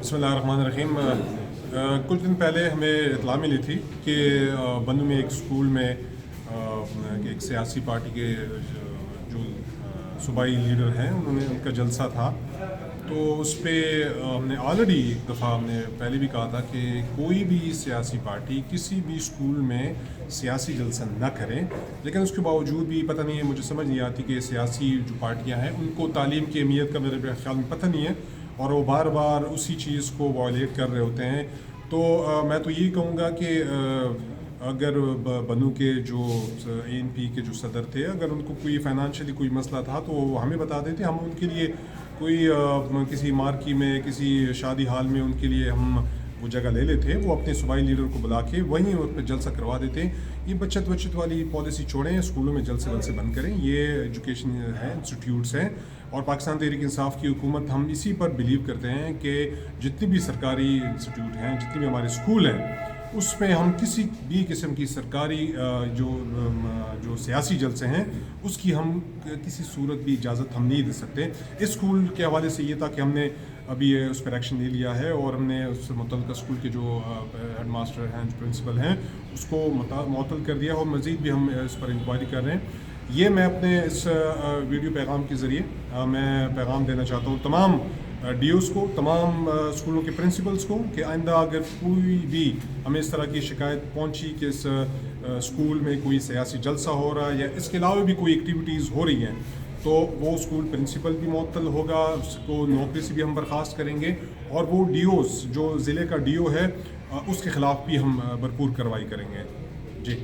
بسم اللہ الرحمن الرحیم۔ کچھ دن پہلے ہمیں اطلاع ملی تھی کہ بنو میں ایک اسکول میں ایک سیاسی پارٹی کے جو صوبائی لیڈر ہیں ان کا جلسہ تھا، تو اس پہ ہم نے آلریڈی ایک دفعہ ہم نے پہلے بھی کہا تھا کہ کوئی بھی سیاسی پارٹی کسی بھی اسکول میں سیاسی جلسہ نہ کریں، لیکن اس کے باوجود بھی پتہ نہیں ہے، مجھے سمجھ نہیں آتی کہ سیاسی جو پارٹیاں ہیں ان کو تعلیم کی اہمیت کا میرے خیال میں پتہ نہیں ہے، اور وہ بار بار اسی چیز کو وائلیٹ کر رہے ہوتے ہیں۔ تو میں تو یہی کہوں گا کہ اگر بنو کے جو ANP کے جو صدر تھے، اگر ان کو کوئی فائنانشلی کوئی مسئلہ تھا تو وہ ہمیں بتا دیتے، ہم ان کے لیے کوئی کسی مارکی میں کسی شادی ہال میں ان کے لیے ہم وہ جگہ لے لیتے، وہ اپنے صوبائی لیڈر کو بلا کے وہیں ان پہ جلسہ کروا دیتے۔ یہ بچت والی پالیسی چھوڑیں، اسکولوں میں جلسے بند کریں، یہ ایجوکیشن ہے، انسٹیٹیوٹس ہیں، اور پاکستان تحریک انصاف کی حکومت ہم اسی پر بلیو کرتے ہیں کہ جتنی بھی سرکاری انسٹیٹیوٹ ہیں، جتنی بھی ہمارے اسکول ہیں، اس میں ہم کسی بھی قسم کی سرکاری جو سیاسی جلسے ہیں اس کی ہم کسی صورت بھی اجازت ہم نہیں دے سکتے۔ اس اسکول کے حوالے سے یہ تھا کہ ہم نے ابھی اس پر ایکشن لے لیا ہے، اور ہم نے اس متعلقہ اسکول کے جو ہیڈ ماسٹر ہیں، جو پرنسپل ہیں، اس کو معطل کر دیا، اور مزید بھی ہم اس پر انکوائری کر رہے ہیں۔ یہ میں اپنے اس ویڈیو پیغام کے ذریعے میں پیغام دینا چاہتا ہوں تمام DOs کو، تمام اسکولوں کے پرنسپلز کو، کہ آئندہ اگر کوئی بھی ہمیں اس طرح کی شکایت پہنچی کہ اس اسکول میں کوئی سیاسی جلسہ ہو رہا ہے یا اس کے علاوہ بھی کوئی ایکٹیویٹیز ہو رہی ہیں، تو وہ اسکول پرنسپل بھی معطل ہوگا، اس کو نوکری سے بھی ہم برخاست کریں گے، اور وہ DOs جو ضلع کا DO ہے اس کے خلاف بھی ہم بھرپور کارروائی کریں گے۔ جی۔